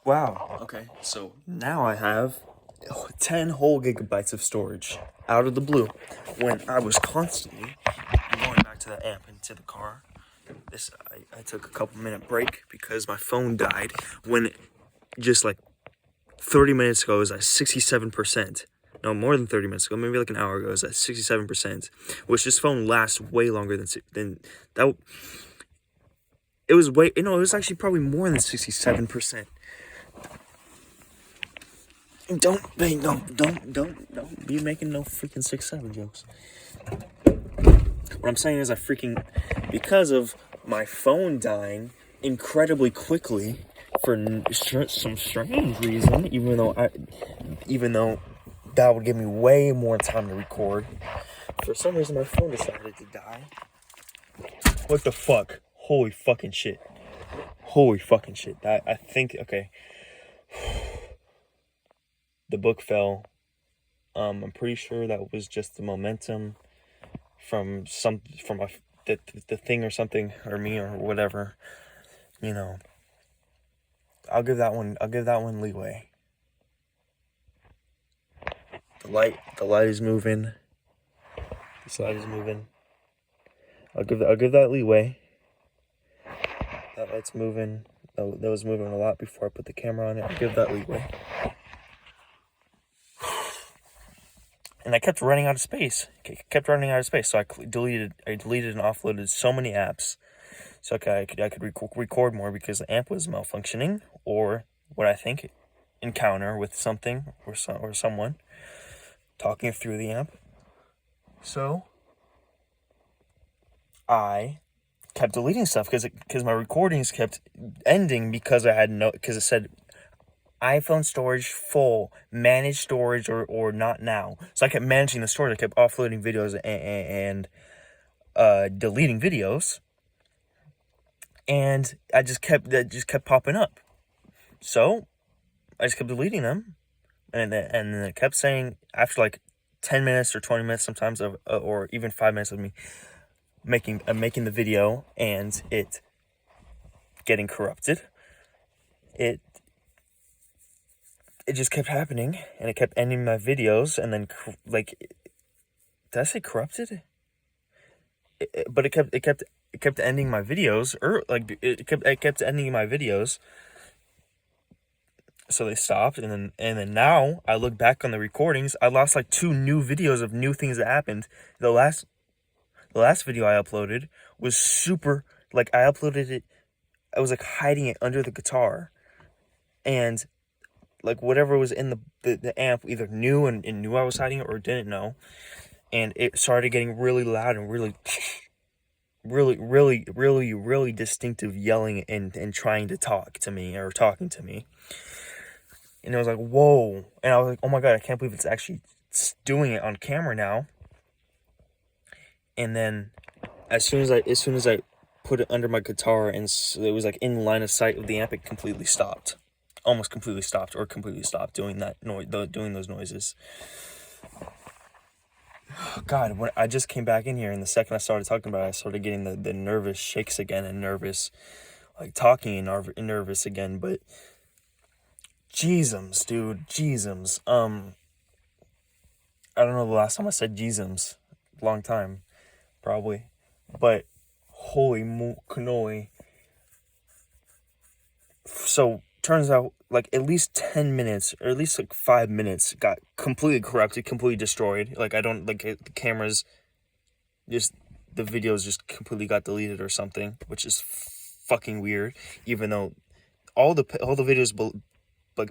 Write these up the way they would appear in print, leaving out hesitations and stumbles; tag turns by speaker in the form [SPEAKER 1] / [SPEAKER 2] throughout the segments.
[SPEAKER 1] Wow, okay, so now I have 10 whole gigabytes of storage out of the blue when I was constantly going back to the amp into the car. I took a couple minute break because my phone died when just like 30 minutes ago it was at 67%. No, more than 30 minutes ago, maybe like an hour ago, it was at 67%, which this phone lasts way longer than that. It was it was actually probably more than 67%. Don't be making no freaking 6-7 jokes. What I'm saying is because of my phone dying incredibly quickly for some strange reason, even though that would give me way more time to record, for some reason my phone decided to die. What the fuck? Holy fucking shit. I think, okay. The book fell. I'm pretty sure that was just the momentum from the thing or something, or me or whatever. I'll give that one leeway. The light is moving. The slide is moving. I'll give that leeway. That light's moving. That was moving a lot before I put the camera on it. I'll give that leeway. And I kept running out of space. So I deleted and offloaded so many apps. So I could record more because the amp was malfunctioning, or what I think encounter with something or someone talking through the amp. So I kept deleting stuff because my recordings kept ending because it said iPhone storage full, manage storage or not now. So I kept managing the storage. I kept offloading videos and deleting videos, and that just kept popping up. So I just kept deleting them, and then it kept saying after like 10 minutes or 20 minutes sometimes or even 5 minutes of me making the video and it getting corrupted, it just kept happening, and it kept ending my videos, and then did I say corrupted? But it kept ending my videos, or it kept ending my videos. So they stopped, and then now I look back on the recordings. I lost like 2 new videos of new things that happened. The last video I uploaded was super, I uploaded it. I was hiding it under the guitar, and whatever was in the amp either knew and knew I was hiding it or didn't know, and it started getting really loud and really distinctive yelling and trying to talk to me or talking to me. And I was like, whoa. And I was like, oh my God, I can't believe it's actually doing it on camera now. And then as soon as I put it under my guitar and it was in line of sight of the amp, it completely stopped. Almost completely stopped, or completely stopped doing that noise, doing those noises. God, when I just came back in here, and the second I started talking about it, I started getting the nervous shakes again, and nervous, talking and nervous again. But Jeezums, dude, Jeezums. I don't know the last time I said Jeezums. Long time, probably. But holy cannoli. So turns out at least 10 minutes or at least 5 minutes got completely corrupted, completely destroyed. I don't the cameras, just the videos just completely got deleted or something, which is fucking weird. Even though all the videos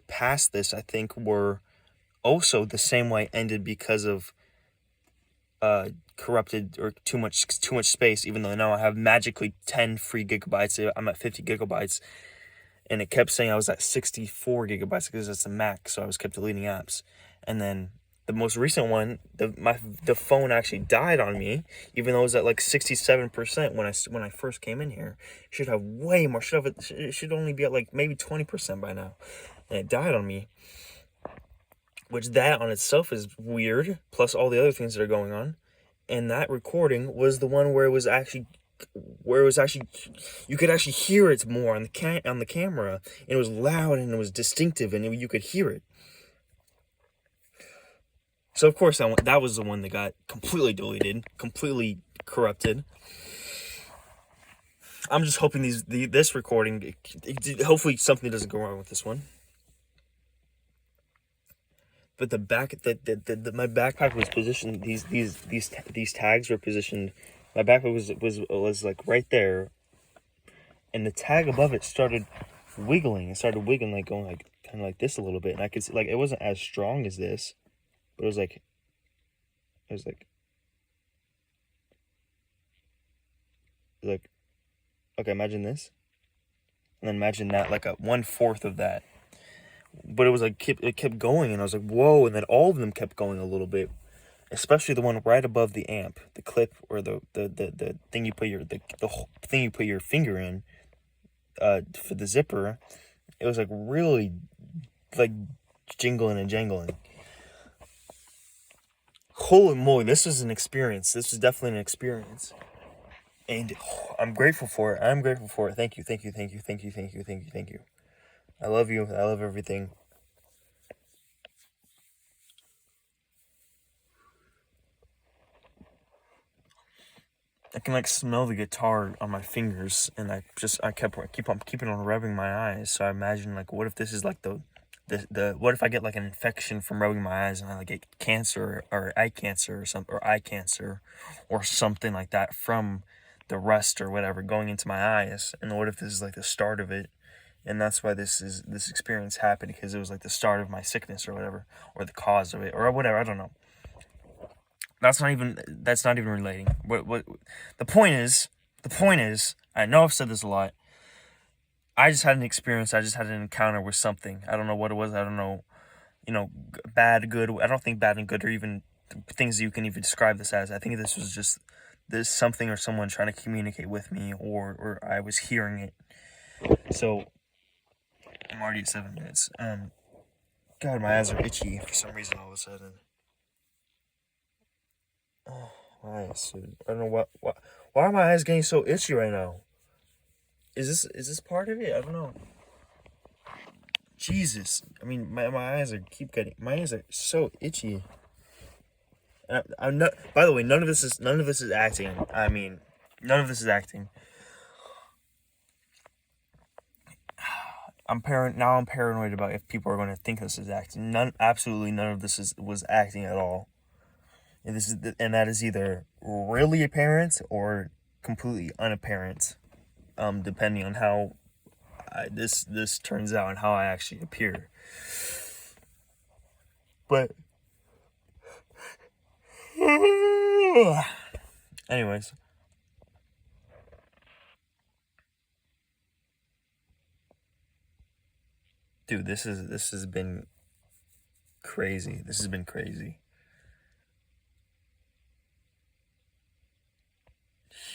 [SPEAKER 1] past this, I think, were also the same way ended because of corrupted or too much space. Even though now I have magically 10 free gigabytes, I'm at 50 gigabytes. And it kept saying I was at 64 gigabytes because it's the max, so I was kept deleting apps. And then the most recent one, the phone actually died on me, even though it was at 67% when I first came in here. It should have way more. It should only be at maybe 20% by now. And it died on me, which that on itself is weird, plus all the other things that are going on. And that recording was the one where it was actually where it was actually, you could actually hear it more on the camera, and it was loud and it was distinctive, and you could hear it. So of course that was the one that got completely deleted, completely corrupted. I'm just hoping this recording, hopefully something doesn't go wrong with this one. But my backpack was positioned. These tags were positioned. My backpack was like right there, and the tag above it started wiggling. It started wiggling, like going like kind of like this a little bit, and I could see, like, it wasn't as strong as this, but it was like okay, imagine this, and then imagine that, like a 1/4 of that. But it was like it kept going, and I was like, whoa! And then all of them kept going a little bit, especially the one right above the amp, the clip, or the thing you put the thing you put your finger in, for the zipper. It was like really like jingling and jangling. Holy moly, this was an experience. This was definitely an experience. And I'm grateful for it. I'm grateful for it. Thank you, thank you, thank you, thank you, thank you, thank you, thank you. I love you. I love everything. I can like smell the guitar on my fingers, and I keep on keeping on rubbing my eyes. So I imagine, like, what if this is like the what if I get like an infection from rubbing my eyes, and I like get cancer or eye cancer or something like that from the rust or whatever going into my eyes. And what if this is like the start of it, and that's why this experience happened, because it was like the start of my sickness or whatever, or the cause of it or whatever. I don't know. That's not even relating. What the point is, I know I've said this a lot. I just had an experience. I just had an encounter with something. I don't know what it was. I don't know, bad, good. I don't think bad and good are even things you can even describe this as. I think this was just something or someone trying to communicate with me, or I was hearing it. So I'm already at 7 minutes. God, my eyes are itchy for some reason all of a sudden. Oh, my eyes, dude. I don't know why are my eyes getting so itchy right now? Is this part of it? I don't know. Jesus, I mean, my eyes are so itchy. I'm not. By the way, none of this is acting. I mean, none of this is acting. I'm paranoid about if people are going to think this is acting. Absolutely none of this was acting at all. And that is either really apparent or completely unapparent, depending on how this turns out and how I actually appear. But anyways, dude, this has been crazy. This has been crazy.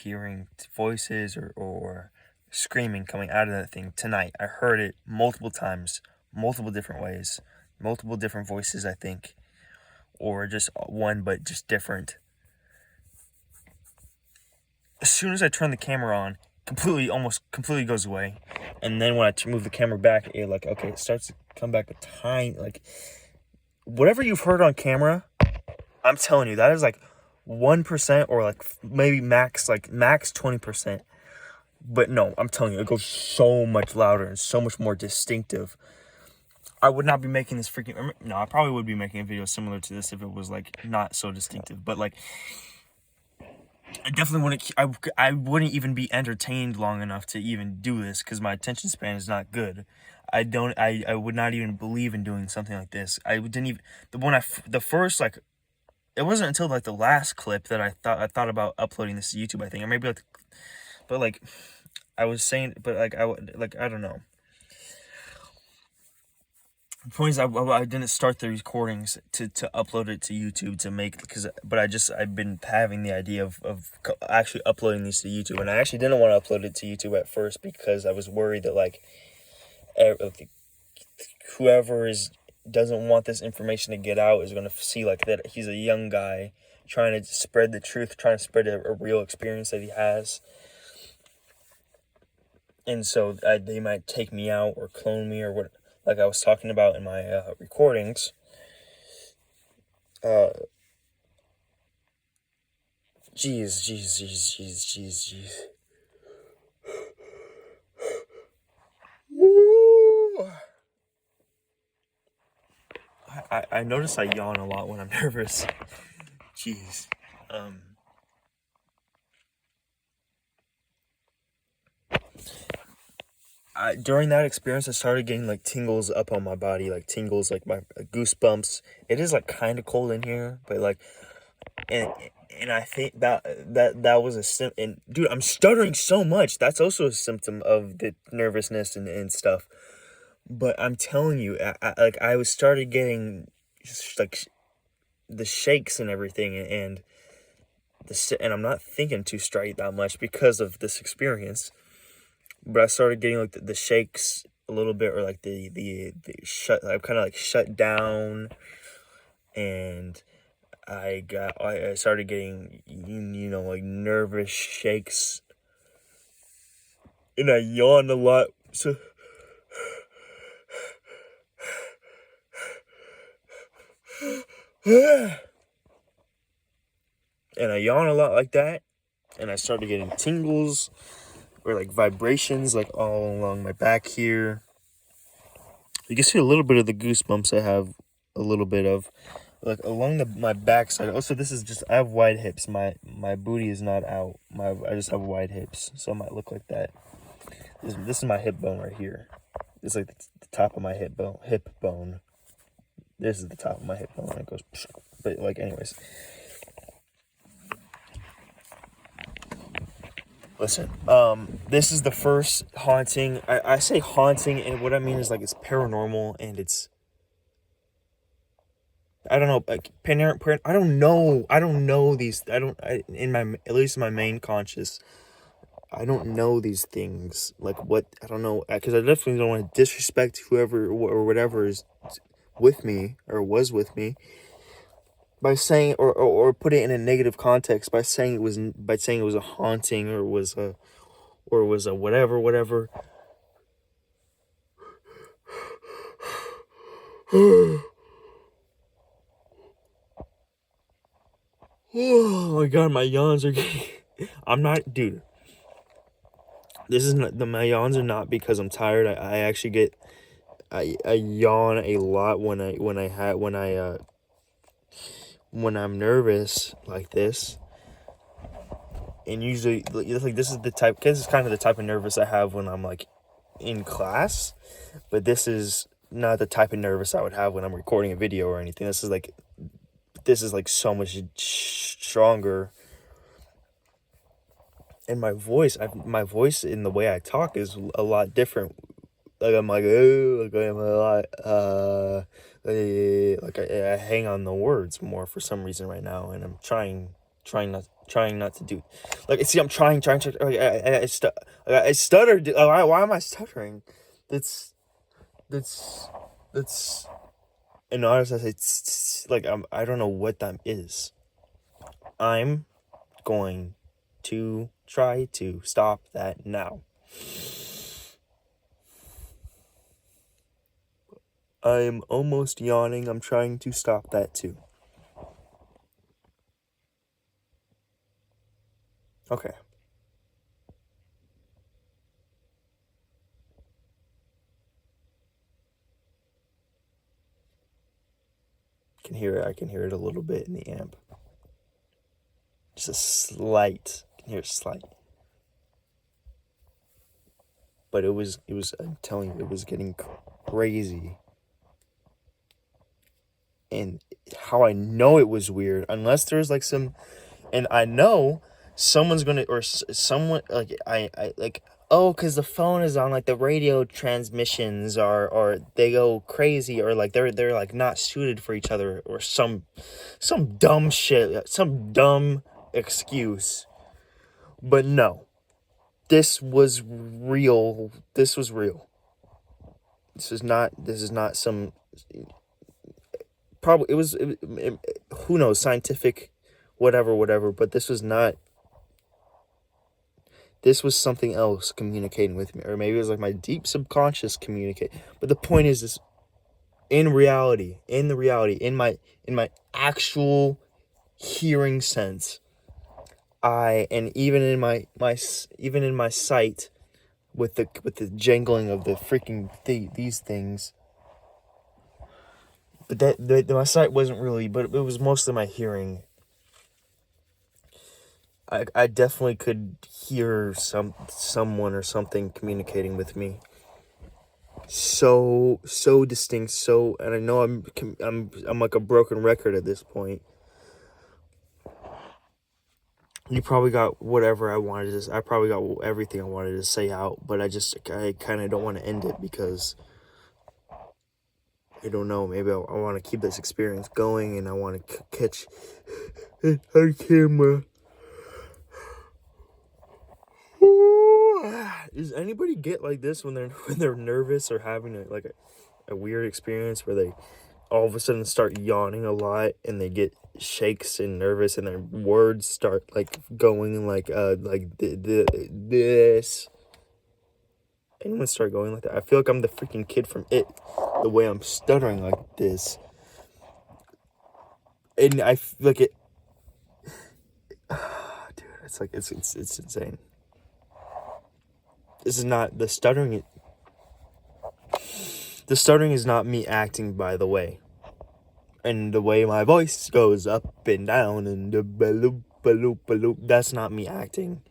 [SPEAKER 1] Hearing voices or screaming coming out of that thing tonight. I heard it multiple times, multiple different ways, multiple different voices, I think, or just one, but just different. As soon as I turn the camera on, almost completely goes away. And then when I move the camera back, it starts to come back a tiny, like, whatever you've heard on camera, I'm telling you, that is like 1%, or like maybe max 20%. But no, I'm telling you, it goes so much louder and so much more distinctive. I would not be making this no, I probably would be making a video similar to this if it was like not so distinctive. But like, I definitely wouldn't. I wouldn't even be entertained long enough to even do this, because my attention span is not good. I would not even believe in doing something like this. I didn't even the first, like, it wasn't until like the last clip that I thought about uploading this to YouTube, I think, or maybe like, but like I was saying, but like I don't know. The point is, I didn't start the recordings to upload it to YouTube but I've been having the idea of actually uploading these to YouTube, and I actually didn't want to upload it to YouTube at first because I was worried that like whoever doesn't want this information to get out is going to see like that he's a young guy trying to spread the truth, trying to spread a real experience that he has. and so they might take me out or clone me or what, like I was talking about in my recordings. Jeez. Woo! I notice I yawn a lot when I'm nervous. Jeez. During that experience, I started getting like tingles up on my body, like tingles, like my goosebumps. It is like kind of cold in here, but like, and and I think that was a and dude, I'm stuttering so much. That's also a symptom of the nervousness and stuff. But I'm telling you, I was started getting like the shakes and everything, and and I'm not thinking too straight that much because of this experience. But I started getting like the shakes a little bit, or like the shut. I'm kind of like shut down, and I started getting like nervous shakes, and I yawned a lot. So and I yawn a lot like that, and I started getting tingles or like vibrations like all along my back here. You can see a little bit of the goosebumps I have, a little bit of like along my backside. Also, this is just, I have wide hips. My booty is not out. I just have wide hips, so it might look like that. This is my hip bone right here. It's like the top of my hip bone. This is the top of my hip bone. It goes, but like anyways. Listen, this is the first haunting. I say haunting, and what I mean is like it's paranormal, and it's, I don't know, like I don't know these. In my, at least in my main conscious, I don't know these things. Like what, I don't know, because I definitely don't want to disrespect whoever or whatever is with me or was with me by saying or put it in a negative context by saying it was a haunting or was a whatever. Oh my god, my yawns are getting. I'm not, dude. This is not, my yawns are not because I'm tired. I actually get, I yawn a lot when I'm nervous like this. And usually, like this is the type, because it's kind of the type of nervous I have when I'm like in class, but this is not the type of nervous I would have when I'm recording a video or anything. This is like so much stronger. And my voice in the way I talk is a lot different. Like I'm like, oh, like I'm a lot, like I hang on the words more for some reason right now, and I'm trying not to do, like, see, I'm trying, like, I stuttered. Why am I stuttering? That's, and honestly, it's like I don't know what that is. I'm going to try to stop that now. I'm almost yawning. I'm trying to stop that too. Okay. Can hear it. I can hear it a little bit in the amp. Just a slight. I can hear it slight. But it was, I'm telling you, it was getting crazy. And how I know it was weird, unless there's like some, and I know someone's gonna, or someone, like, I like, oh, because the phone is on, like the radio transmissions or they go crazy, or like they're like not suited for each other, or some dumb shit, some dumb excuse. But no, this was real. This was real. This is not some, probably who knows, scientific whatever, but this was not, this was something else communicating with me, or maybe it was like my deep subconscious communicate. But the point is in my actual hearing sense, and even in my sight, with the jangling of the freaking these things. But my sight wasn't really, but it was mostly my hearing. I definitely could hear someone or something communicating with me. So distinct. And I know I'm like a broken record at this point. You probably got whatever I wanted to. I probably got everything I wanted to say out, but I kind of don't want to end it because I don't know. Maybe I want to keep this experience going, and I want to catch it on camera. Does anybody get like this when they're nervous or having a weird experience where they all of a sudden start yawning a lot and they get shakes and nervous and their words start like going like this? Anyone start going like that? I feel like I'm the freaking kid from It, the way I'm stuttering like this. And I feel like it, dude, it's like it's insane. This is not the stuttering. The stuttering is not me acting, by the way. And the way my voice goes up and down and the baloop, baloop, baloop, that's not me acting.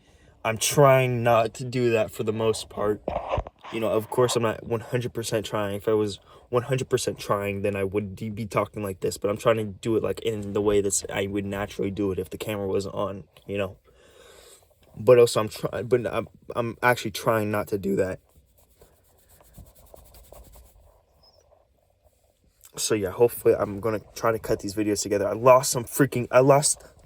[SPEAKER 1] I'm trying not to do that for the most part. You know, of course, I'm not 100% trying. If I was 100% trying, then I would be talking like this. But I'm trying to do it like in the way that I would naturally do it if the camera wasn't on, you know. But also, I'm actually trying not to do that. So yeah, hopefully I'm gonna try to cut these videos together. I lost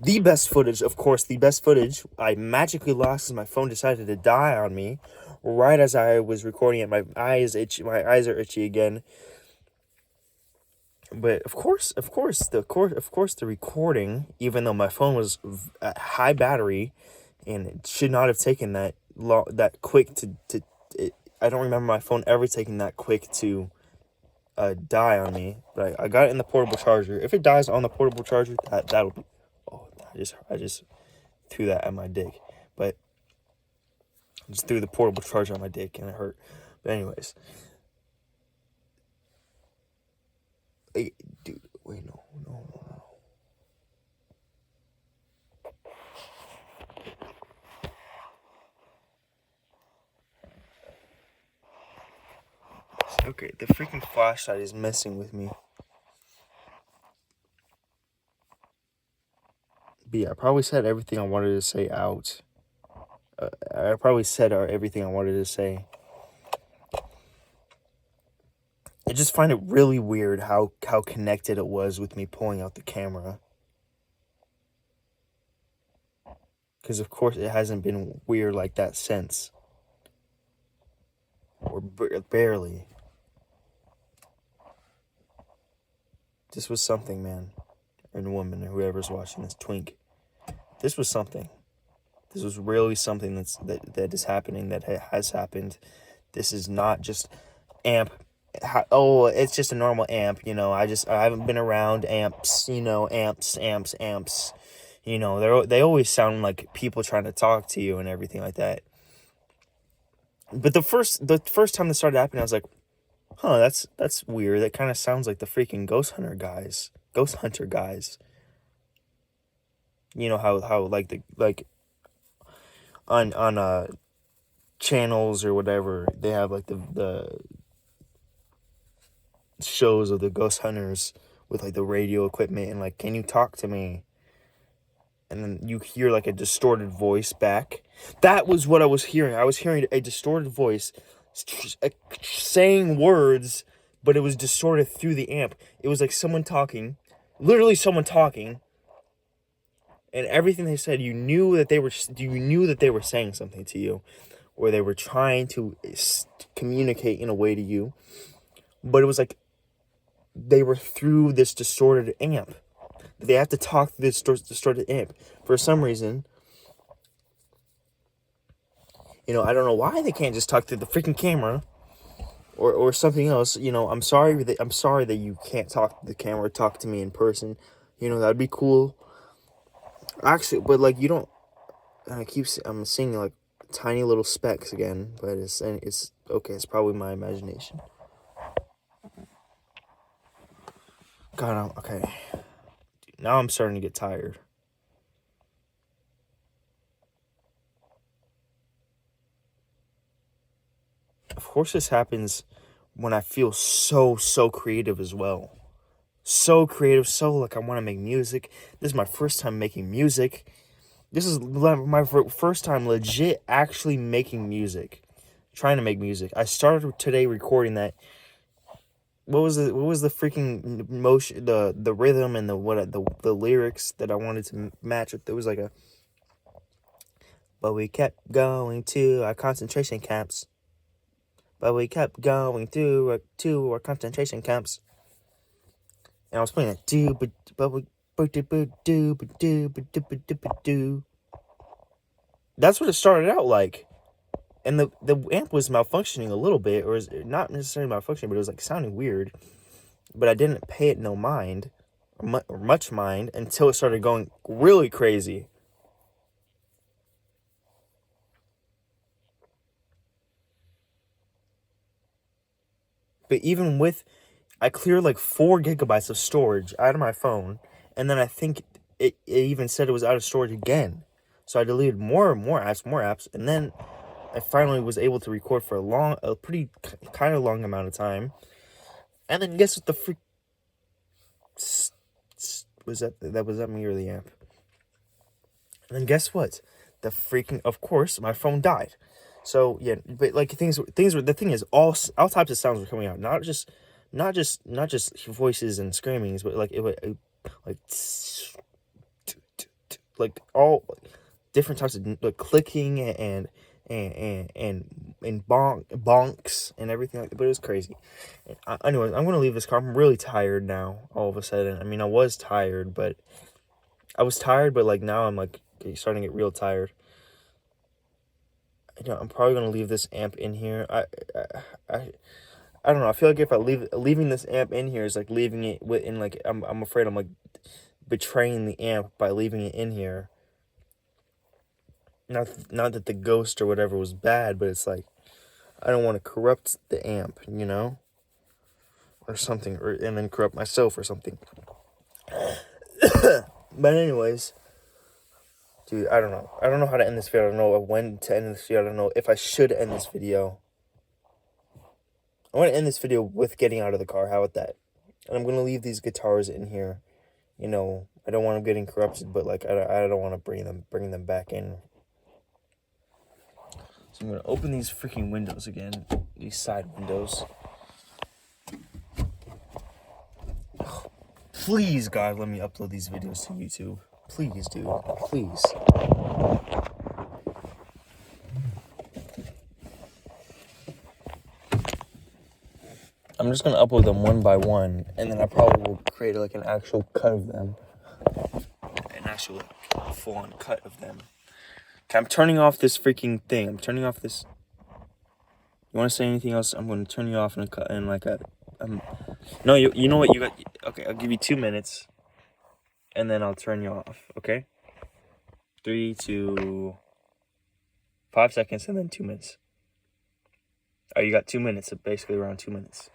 [SPEAKER 1] the best footage, of course, the best footage I magically lost as my phone decided to die on me right as I was recording it. My eyes are itchy again. But of course the recording, even though my phone was at high battery and it should not have taken that quick to I don't remember my phone ever taking that quick to die on me. But I got it in the portable charger. If it dies on the portable charger, that'll be, oh, I just threw that at my dick. But I just threw the portable charger on my dick and it hurt. But anyways, dude, wait, no. Okay, the freaking flashlight is messing with me. But yeah, I probably said everything I wanted to say out. I probably said everything I wanted to say. I just find it really weird how connected it was with me pulling out the camera. Because of course it hasn't been weird like that since. Or barely. This was something, man. And woman, or whoever's watching this, twink. This was something. This was really something that is happening, that has happened. This is not just amp. It's just a normal amp, you know. I haven't been around amps, you know, amps. You know, they always sound like people trying to talk to you and everything like that. But the first time this started happening, I was like, huh, that's weird. That kind of sounds like the freaking Ghost Hunter guys. You know how on channels or whatever, they have like the shows of the ghost hunters with like the radio equipment and like, can you talk to me? And then you hear like a distorted voice back. That was what I was hearing. I was hearing a distorted voice saying words, but it was distorted through the amp. It was like someone talking, literally someone talking, and everything they said, you knew that they were saying something to you, or they were trying to communicate in a way to you, but it was like they were through this distorted amp. They have to talk through this distorted amp. For some reason, You know, I don't know why they can't just talk to the freaking camera or something else. You know, I'm sorry that you can't talk to the camera or talk to me in person. You know, that'd be cool. Actually, but like you don't. I'm seeing like tiny little specks again, but it's okay. It's probably my imagination. God, okay. Now I'm starting to get tired. Of course, this happens when I feel so creative as well. So creative, so like I want to make music. This is my first time making music. This is my first time legit actually making music. Trying to make music. I started today recording that. What was the freaking motion, the rhythm and the lyrics that I wanted to match with? There was like a, but we kept going to our concentration camps. But we kept going to our concentration camps. And I was playing that do. That's what it started out like. And the amp was malfunctioning a little bit, or is not necessarily malfunctioning, but it was like sounding weird. But I didn't pay it no mind, or much mind, until it started going really crazy. But even with, I cleared like 4 gigabytes of storage out of my phone, and then I think it even said it was out of storage again. So I deleted more apps, and then I finally was able to record for a pretty kind of long amount of time. And then guess what the freak was that me or the amp? And then guess what? Of course, my phone died. So yeah, but like things were, the thing is all types of sounds were coming out, not just voices and screamings, but like it would like all different types of like clicking and bonks and everything like that. But it was crazy. Anyways, I'm gonna leave this car. I'm really tired now. All of a sudden, I mean, I was tired, but like now I'm like starting to get real tired. I'm probably gonna leave this amp in here. I don't know. I feel like if I leaving this amp in here is like leaving it in like I'm afraid I'm like betraying the amp by leaving it in here. Not that the ghost or whatever was bad, but it's like I don't want to corrupt the amp, you know, or something, and then corrupt myself or something. But anyways, dude, I don't know. I don't know how to end this video. I don't know when to end this video. I don't know if I should end this video. I want to end this video with getting out of the car. How about that? And I'm going to leave these guitars in here. You know, I don't want them getting corrupted, but like I don't want to bring them back in. So I'm going to open these freaking windows again. These side windows. Please, God, let me upload these videos to YouTube. Please, dude. Please. I'm just going to upload them one by one, and then I probably will create like an actual cut of them. An actual full-on cut of them. Okay, I'm turning off this freaking thing. I'm turning off this. You want to say anything else? I'm going to turn you off and cut in like a... No, you know what? You got... Okay, I'll give you 2 minutes, and then I'll turn you off, okay? 3, 2... 5 seconds, and then 2 minutes. Oh, you got 2 minutes, so basically around 2 minutes.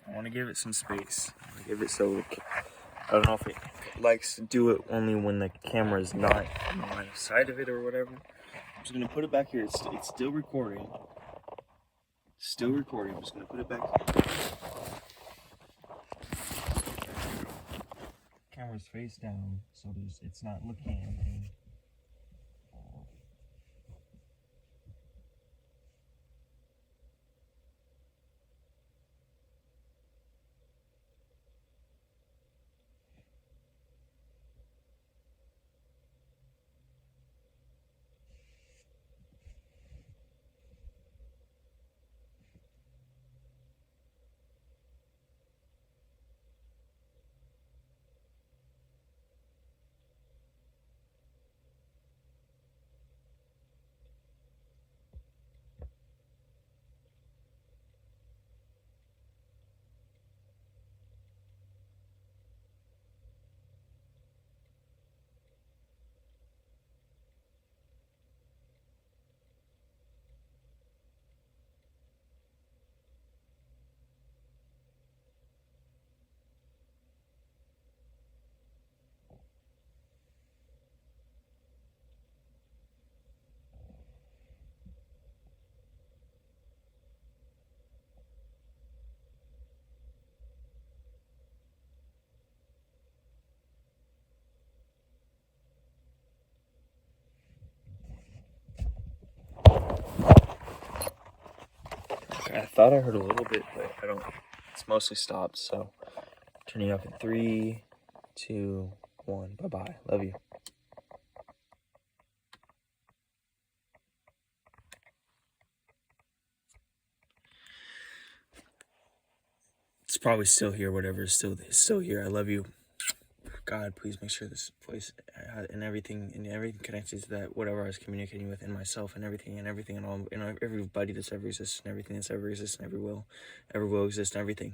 [SPEAKER 1] I want to give it some space. I want to give it so... I don't know if it likes to do it only when the camera is not on the line of sight of it or whatever. I'm just going to put it back here. It's still recording. Still recording. I'm just going to put it back here. Camera camera's face down, so it's not looking at anything. I thought I heard a little bit, but I don't. It's mostly stopped, so turning off in 3, 2, 1. Bye-bye. Love you. It's probably still here, whatever is still here. I love you. God, please make sure this place and everything connected to that, whatever I was communicating with, and myself, and everything and all, and everybody that's ever exists, and everything that's ever exists, and ever will exist, and everything.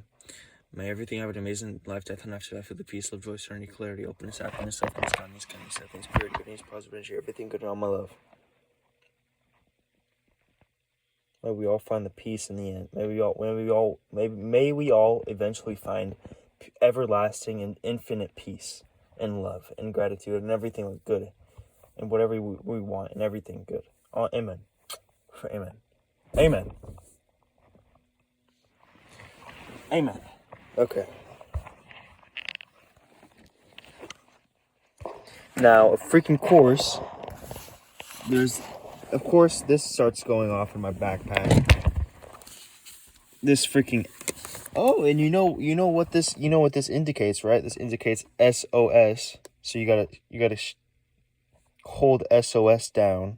[SPEAKER 1] May everything have an amazing life, death, and after that, feel the peace, love, joy, serenity, clarity, openness, happiness, self-kindness, kindness, acceptance, purity, goodness, positive energy, everything good and all my love. May we all find the peace in the end. May we all eventually find everlasting and infinite peace and love and gratitude and everything good and whatever we want and everything good. Amen. Amen. Amen. Amen. Okay. Now, of course, this starts going off in my backpack. This freaking, oh, and you know what this indicates, right? This indicates SOS. So you gotta hold SOS down,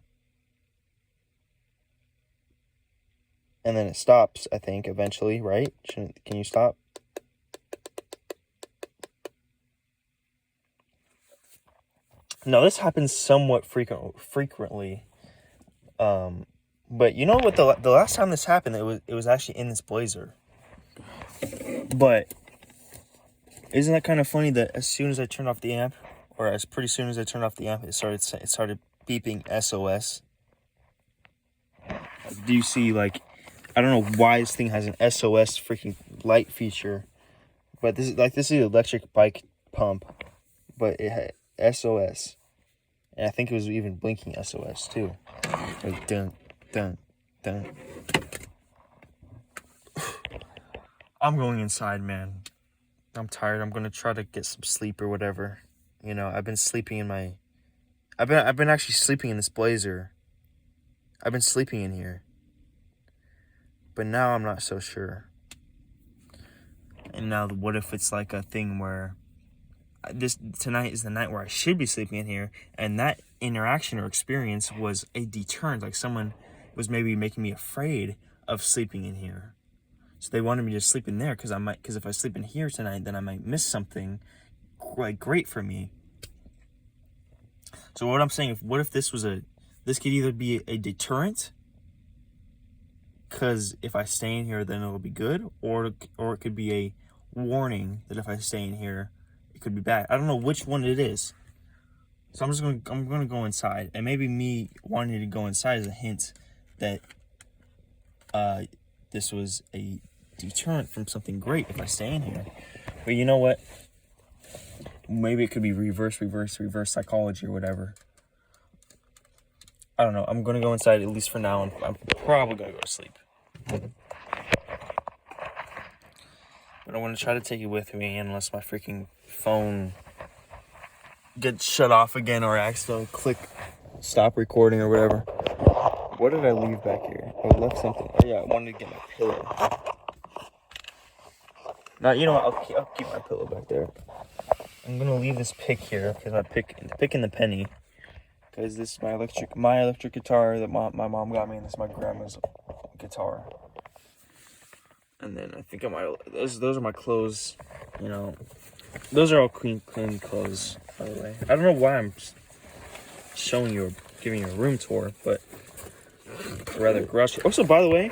[SPEAKER 1] and then it stops. I think eventually, right? Can you stop? Now this happens somewhat frequently. But you know what? The last time this happened, it was actually in this blazer. But isn't that kind of funny that as soon as I turned off the amp, or as pretty soon as I turned off the amp, it started beeping SOS. Do you see, like, I don't know why this thing has an SOS freaking light feature, but this is an electric bike pump, but it had SOS, and I think it was even blinking SOS too, like dun dun dun. I'm going inside, man. I'm tired. I'm gonna try to get some sleep or whatever. You know, I've been sleeping in my. I've been actually sleeping in this blazer. I've been sleeping in here. But now I'm not so sure. And now, what if it's like a thing where tonight is the night where I should be sleeping in here, and that interaction or experience was a deterrent, like someone was maybe making me afraid of sleeping in here. So they wanted me to sleep in there because if I sleep in here tonight, then I might miss something quite great for me. So what I'm saying, what if this could either be a deterrent, because if I stay in here, then it'll be good, or it could be a warning that if I stay in here, it could be bad. I don't know which one it is. So I'm gonna go inside, and maybe me wanting to go inside is a hint that this was a deterrent from something great if I stay in here. But you know what? Maybe it could be reverse psychology or whatever. I don't know. I'm gonna go inside, at least for now, and I'm probably gonna go to sleep. But I want to try to take it with me unless my freaking phone get shut off again or accidentally click stop recording or whatever. What did I leave back here? I left something. Oh yeah, I wanted to get my pillow. Now, you know what? I'll keep my pillow back there. I'm gonna leave this pick here because my pick and the penny. Because this is my electric guitar that my mom got me, and this is my grandma's guitar. And then I think I might. Those are my clothes. You know, those are all clean clothes. By the way, I don't know why I'm showing you or giving you a room tour, but rather garage. Also, by the way,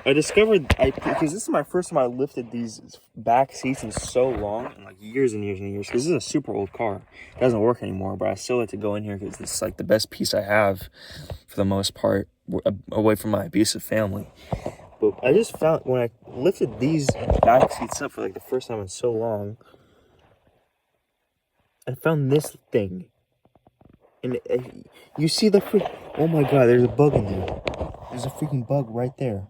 [SPEAKER 1] I discovered because this is my first time I lifted these back seats in so long, in like years and years and years. Because this is a super old car, it doesn't work anymore. But I still like to go in here because this is like the best piece I have, for the most part, away from my abusive family. But I just found when I lifted these back seats up for like the first time in so long, I found this thing, and you see the oh my god, there's a bug in there. There's a freaking bug right there.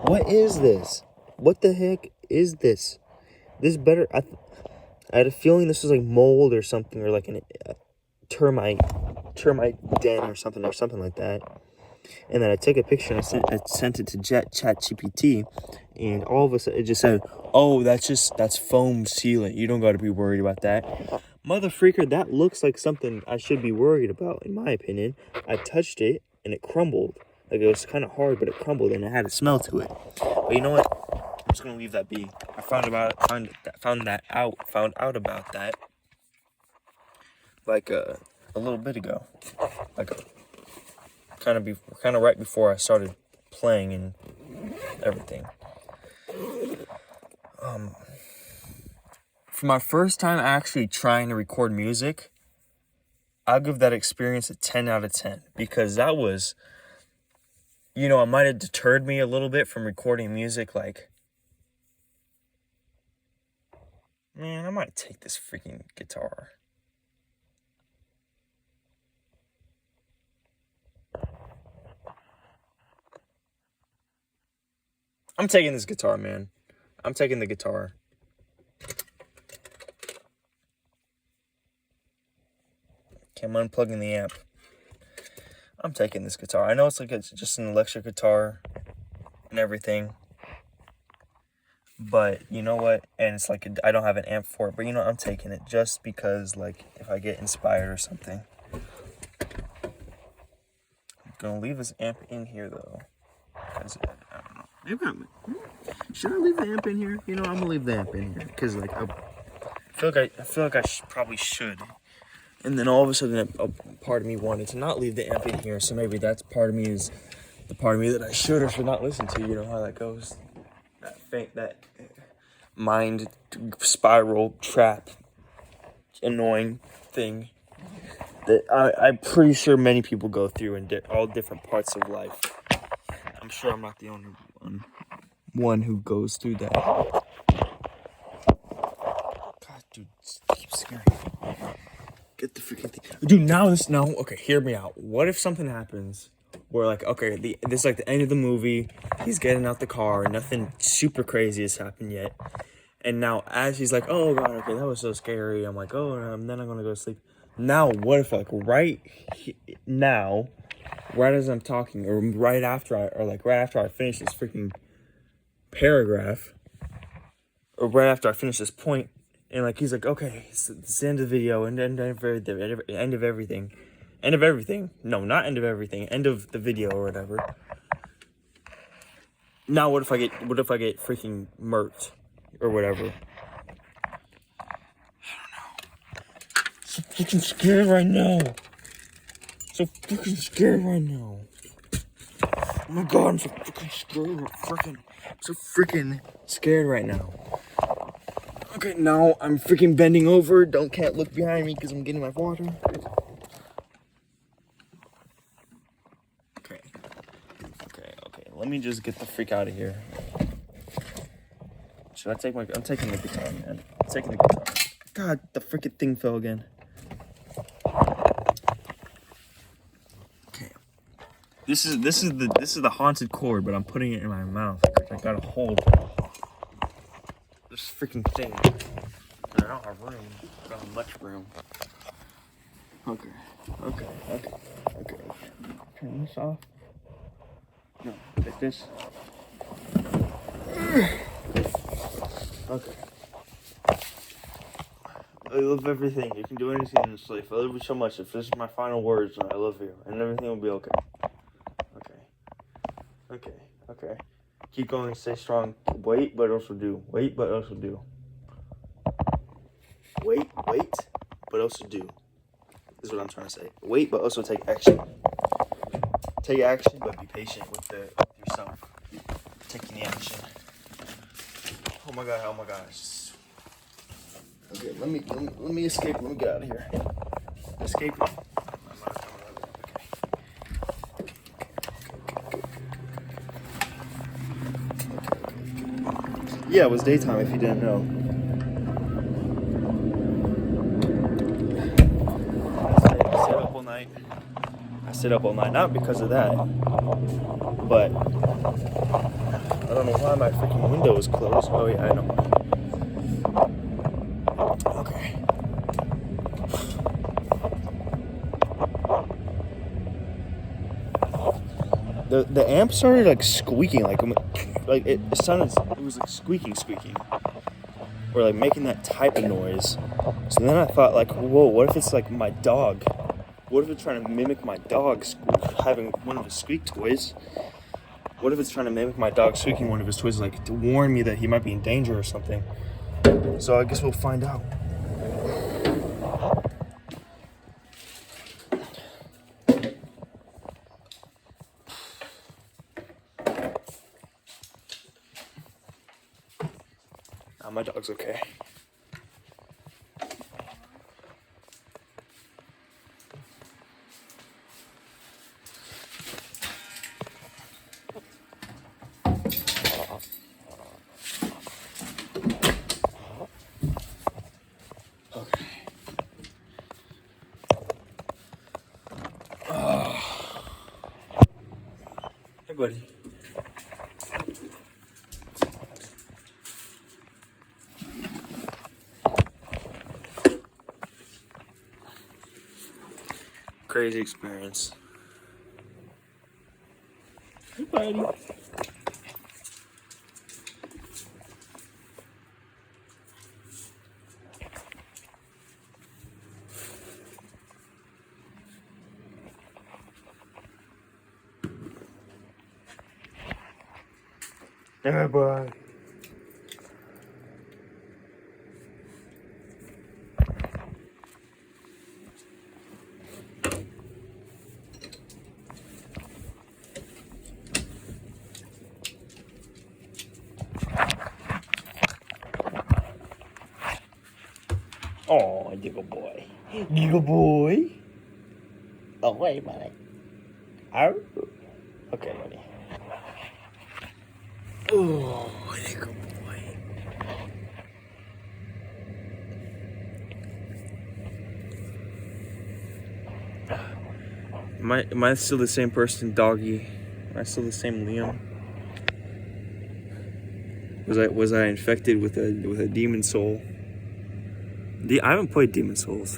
[SPEAKER 1] What is this? What the heck is this? This better... I had a feeling this was like mold or something, or like a termite den or something like that. And then I took a picture and I sent it to ChatGPT, and all of a sudden it just said, "Oh, that's foam sealant. You don't got to be worried about that." Mother freaker, that looks like something I should be worried about, in my opinion. I touched it and it crumbled. Like, it was kind of hard, but it crumbled and it had a smell to it. But you know what? I'm just gonna leave that be. I found out about that like a little bit ago, like kind of right before I started playing and everything. For my first time actually trying to record music, I'll give that experience a 10 out of 10 because that was. You know, it might have deterred me a little bit from recording music, like, man, I might take this freaking guitar. I'm taking this guitar, man. I'm taking the guitar. Okay, I'm unplugging the amp. I'm taking this guitar. I know it's just an electric guitar and everything. But you know what? And it's like I don't have an amp for it. But you know what? I'm taking it just because, like, if I get inspired or something. I'm going to leave this amp in here, though. Because, I don't know. Maybe should I leave the amp in here? You know, I'm going to leave the amp in here. Because, like, I feel like I probably should. And then all of a sudden, a part of me wanted to not leave the amp in here. So maybe that's part of me is the part of me that I should or should not listen to. You know how that goes. That mind spiral trap annoying thing that I'm pretty sure many people go through in all different parts of life. I'm sure I'm not the only one who goes through that. God, dude, keep scaring me. Get the freaking thing. Dude, okay, hear me out. What if something happens where, like, okay, this is like the end of the movie, he's getting out the car, nothing super crazy has happened yet, and now as he's like, oh god, okay, that was so scary, I'm like, oh, then I'm gonna go to sleep. Now, what if, like, right as I'm talking, or right after I finish this freaking paragraph, or right after I finish this point, and, like, he's like, okay, it's the end of the video, and end of everything. End of everything. No, not end of everything. End of the video or whatever. Now, what if I get freaking murked or whatever? I don't know. So freaking scared right now. Oh my god, I'm so freaking scared. I'm so freaking scared right now. Okay, now I'm freaking bending over. Can't look behind me because I'm getting my water. Okay. Let me just get the freak out of here. Should I take I'm taking the guitar, man. I'm taking the guitar. God, the freaking thing fell again. Okay. This is the haunted chord, but I'm putting it in my mouth. I gotta hold this freaking thing. I don't have room. I don't have much room. Okay. Turn this off. No, take this. Okay. I love everything. You can do anything in this life. I love you so much. If this is my final words, I love you, and everything will be okay. Okay. Keep going. Stay strong. Wait, but also do. Wait, but also do. Wait, but also do. Is what I'm trying to say. Wait, but also take action. Take action, but be patient with yourself. Taking the action. Oh my gosh. Okay, let me escape. Let me get out of here. Escape. Yeah, it was daytime if you didn't know. I stayed up all night. Not because of that, but I don't know why my freaking window is closed. Oh yeah, I know. Okay. The amp started like squeaking, like it sounded. It was like squeaking, or like making that type of noise. So then I thought, like, whoa, what if it's like my dog? What if it's trying to mimic my dog having one of his squeak toys? What if it's trying to mimic my dog squeaking one of his toys, like to warn me that he might be in danger or something? So I guess we'll find out. My dog's okay. Okay. Hey, buddy. Crazy experience. Hey, buddy. Hey, bud. Oh, Giggle boy. Giggle boy. Oh, wait, buddy. Arr. Okay, buddy. Oh, Giggle boy. Am I still the same person, Doggy? Am I still the same Liam? Was I infected with a demon soul? I haven't played Demon Souls.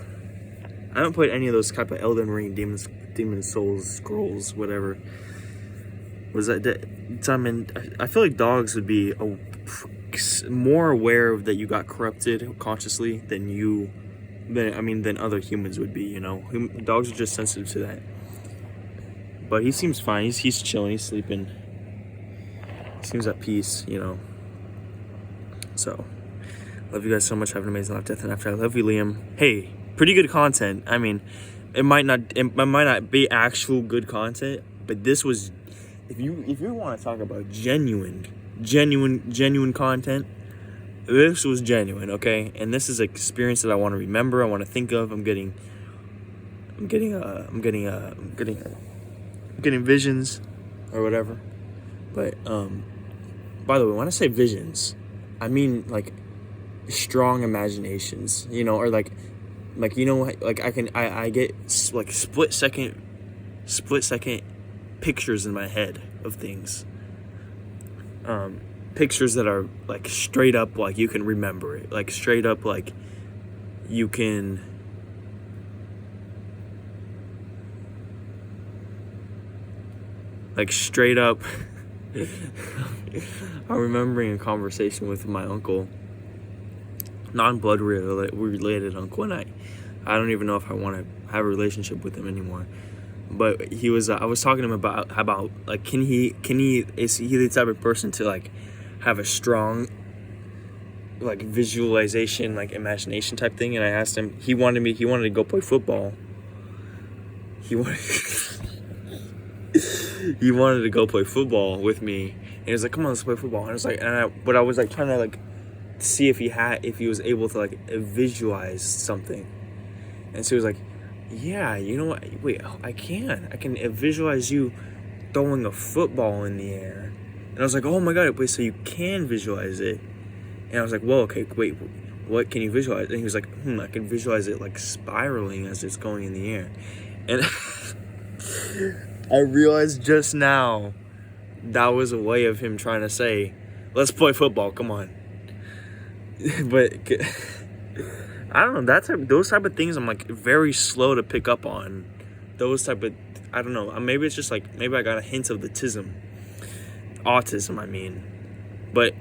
[SPEAKER 1] I haven't played any of those type of Elden Ring Demon Souls scrolls, whatever. Was that? I feel like dogs would be more aware of that you got corrupted consciously than other humans would be. You know, dogs are just sensitive to that. But he seems fine. He's chilling. He's sleeping. He seems at peace. You know. So, love you guys so much. Have an amazing life, death, and after. I love you, Liam. Hey, pretty good content. I mean, it might not be actual good content, but this was. If you want to talk about genuine content, this was genuine, okay? And this is an experience that I want to remember. I want to think of. I'm getting visions or whatever. But by the way, when I say visions, I mean like strong imaginations, you know, or like you know, like I get like split second pictures in my head of things. Pictures that are like straight up like you can remember it, like straight up like you can Like, straight up. I'm remembering a conversation with my uncle, non-blood related uncle, and I don't even know if I want to have a relationship with him anymore. But he was, I was talking to him about like, is he the type of person to like have a strong like visualization, like imagination type thing? And I asked him, he wanted to go play football. He wanted to go play football with me. And he was like, come on, let's play football. And I was like, but I was like trying to like see if he was able to like visualize something. And so he was like, yeah, you know what? Wait, I can visualize you throwing a football in the air. And I was like, oh my God, wait, so you can visualize it? And I was like, well, okay, wait, what can you visualize? And he was like, I can visualize it like spiraling as it's going in the air. And I realized just now that was a way of him trying to say, let's play football, come on. But I don't know, those type of things I'm like very slow to pick up on. Those type of, I don't know, maybe it's just like, maybe I got a hint of the autism, I mean. But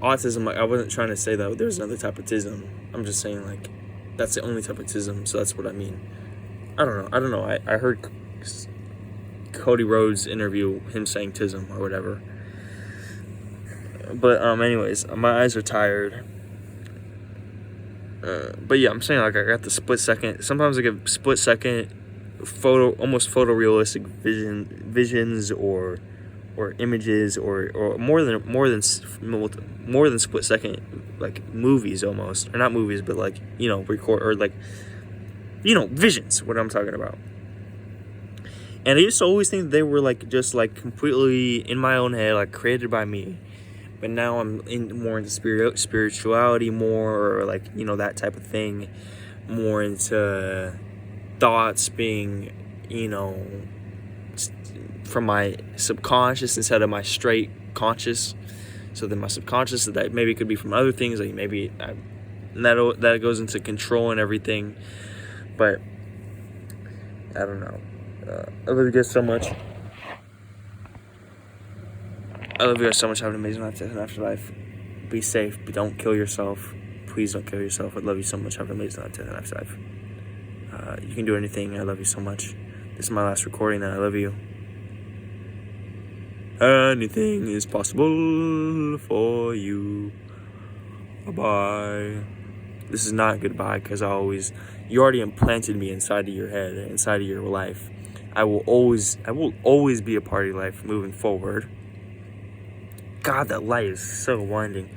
[SPEAKER 1] autism, like, I wasn't trying to say that there's another type of tism. I'm just saying like, that's the only type of tism, so that's what I mean. I don't know. I heard Cody Rhodes interview him saying tism or whatever. But anyways, my eyes are tired. But yeah, I'm saying like I got the split second. Sometimes I get split second almost photorealistic visions or images or more than split second, like movies almost, or not movies, but like, you know, record, or like, you know, visions, what I'm talking about. And I used to always think they were like just like completely in my own head, like created by me. But now I'm more into spirituality, more, or like, you know, that type of thing, more into thoughts being, you know, from my subconscious instead of my straight conscious. So then my subconscious, that maybe could be from other things, like maybe that goes into control and everything. But I don't know. I love you guys so much. Have an amazing afterlife. Be safe, but don't kill yourself. Please don't kill yourself. I love you so much. Have an amazing afterlife. You can do anything. I love you so much. This is my last recording, and I love you. Anything is possible for you. Bye-bye. This is not goodbye, because you already implanted me inside of your head, inside of your life. I will always be a part of your life moving forward. God, that light is so winding.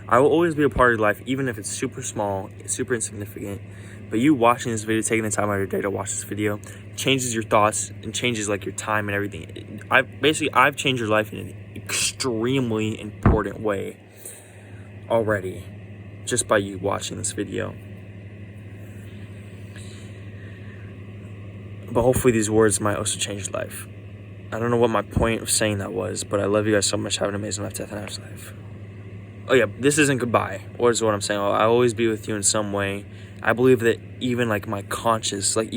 [SPEAKER 1] I will always be a part of your life, even if it's super small, super insignificant. But you watching this video, taking the time out of your day to watch this video, changes your thoughts and changes like your time and everything. I've changed your life in an extremely important way already, just by you watching this video. But hopefully these words might also change your life. I don't know what my point of saying that was, but I love you guys so much. Have an amazing life, death, and afterlife. Oh yeah, this isn't goodbye. Or is what I'm saying. I'll always be with you in some way. I believe that even like my conscious, like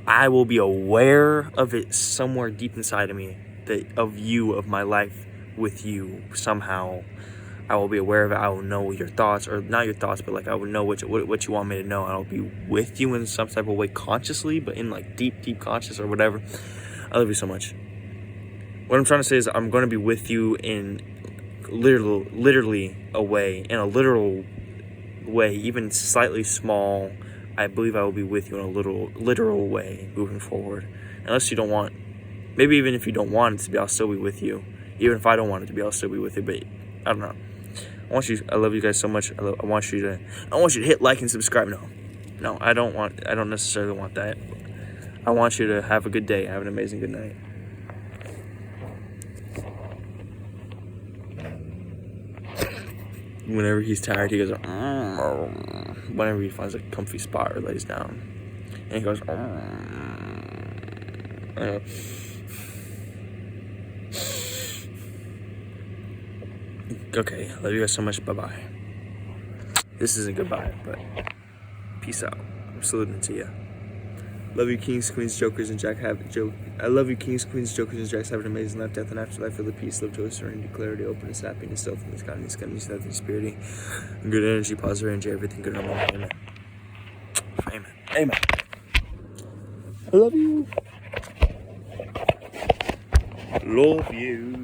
[SPEAKER 1] I will be aware of it somewhere deep inside of me, of my life with you somehow. I will be aware of it. I will know your thoughts, or not your thoughts, but like I will know what you want me to know. I'll be with you in some type of way consciously, but in like deep conscious or whatever. I love you so much. What I'm trying to say is I'm going to be with you in literally a way, in a literal way, even slightly small. I believe I will be with you in a literal way moving forward. Unless you don't want, maybe even if you don't want it to be, I'll still be with you. Even if I don't want it to be, I'll still be with you. But I don't know. I love you guys so much. I want you to hit like and subscribe. No, I don't necessarily want that. I want you to have a good day. Have an amazing good night. Whenever he's tired, he goes, whenever he finds a comfy spot or lays down. And he goes, Okay, love you guys so much. Bye-bye. This isn't goodbye, but peace out. I'm saluting to you. Love you, kings, queens, jokers, and Jack have joke. I love you, kings, queens, jokers, and Jacks have an amazing life, death, and afterlife. For the peace, love, joy, serenity, clarity, openness, happiness, selflessness, kindness, nothing, spirity, good energy, positive energy, everything good. Amen. Amen. Amen. I love you. Love you.